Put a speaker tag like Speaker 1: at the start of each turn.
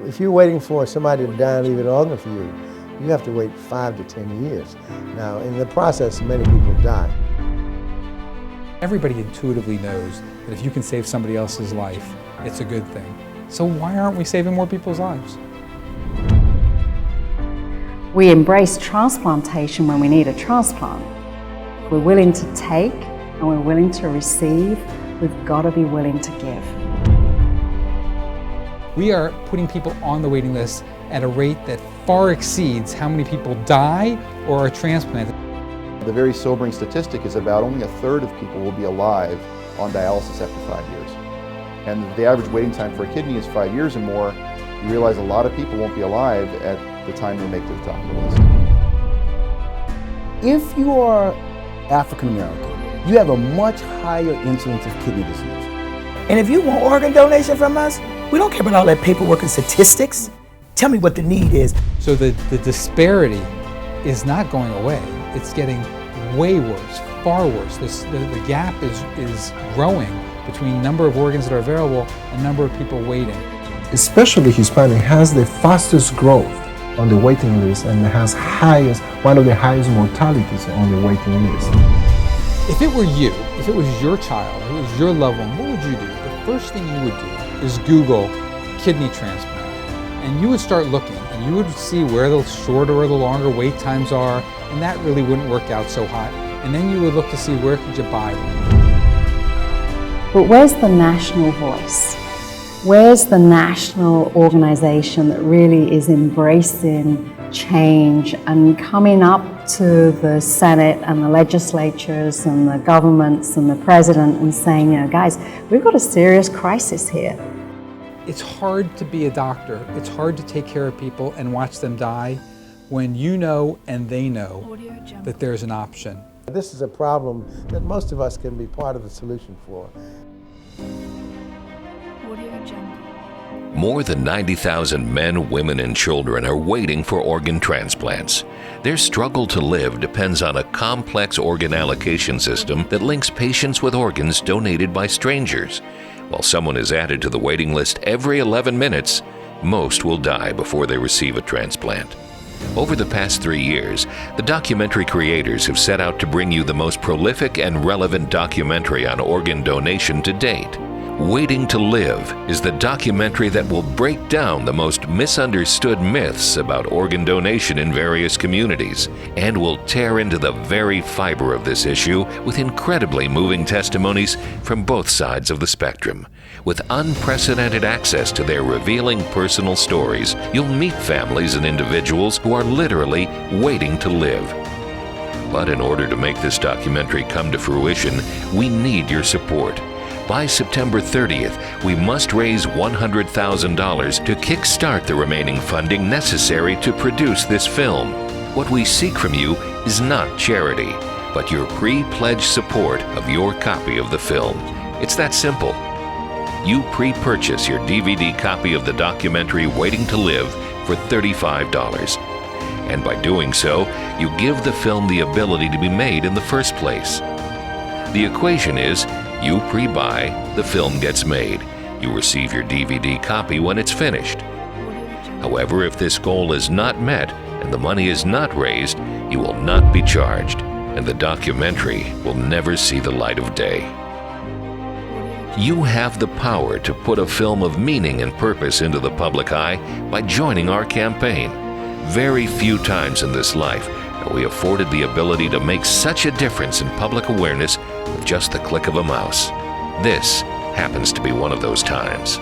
Speaker 1: If you're waiting for somebody to die and leave an organ for you, you have to wait 5 to 10 years. Now, in the process, many people die.
Speaker 2: Everybody intuitively knows that if you can save somebody else's life, it's a good thing. So why aren't we saving more people's lives?
Speaker 3: We embrace transplantation when we need a transplant. We're willing to take and we're willing to receive. We've got to be willing to give.
Speaker 2: We are putting people on the waiting list at a rate that far exceeds how many people die or are transplanted.
Speaker 4: The very sobering statistic is about only 1/3 of people will be alive on dialysis after 5 years. And the average waiting time for a kidney is 5 years or more. You realize a lot of people won't be alive at the time they make the top of the list.
Speaker 5: If you are African American, you have a much higher incidence of kidney disease.
Speaker 6: And if you want organ donation from us, we don't care about all that paperwork and statistics. Tell me what the need is.
Speaker 2: So the disparity is not going away. It's getting way worse, far worse. The gap is growing between number of organs that are available and number of people waiting.
Speaker 7: Especially Hispanic has the fastest growth on the waiting list and has one of the highest mortalities on the waiting list.
Speaker 2: If it were you, if it was your child, if it was your loved one, what would you do? The first thing you would do is Google kidney transplant. And you would start looking, and you would see where the shorter or the longer wait times are, and that really wouldn't work out so hot. And then you would look to see where could you buy one.
Speaker 3: But where's the national voice? Where's the national organization that really is embracing change and coming up to the Senate and the legislatures and the governments and the president and saying, you know, guys, we've got a serious crisis here.
Speaker 2: It's hard to be a doctor. It's hard to take care of people and watch them die when you know and they know that there's an option.
Speaker 1: This is a problem that most of us can be part of the solution for.
Speaker 8: More than 90,000 men, women, and children are waiting for organ transplants. Their struggle to live depends on a complex organ allocation system that links patients with organs donated by strangers. While someone is added to the waiting list every 11 minutes, most will die before they receive a transplant. Over the past 3 years, the documentary creators have set out to bring you the most prolific and relevant documentary on organ donation to date. Waiting to Live is the documentary that will break down the most misunderstood myths about organ donation in various communities and will tear into the very fiber of this issue with incredibly moving testimonies from both sides of the spectrum. With unprecedented access to their revealing personal stories, you'll meet families and individuals who are literally waiting to live. But in order to make this documentary come to fruition, we need your support. By September 30th, we must raise $100,000 to kickstart the remaining funding necessary to produce this film. What we seek from you is not charity, but your pre-pledged support of your copy of the film. It's that simple. You pre-purchase your DVD copy of the documentary Waiting to Live for $35. And by doing so, you give the film the ability to be made in the first place. The equation is, you pre-buy, the film gets made. You receive your DVD copy when it's finished. However, if this goal is not met and the money is not raised, you will not be charged, and the documentary will never see the light of day. You have the power to put a film of meaning and purpose into the public eye by joining our campaign. Very few times in this life are we afforded the ability to make such a difference in public awareness with just the click of a mouse. This happens to be one of those times.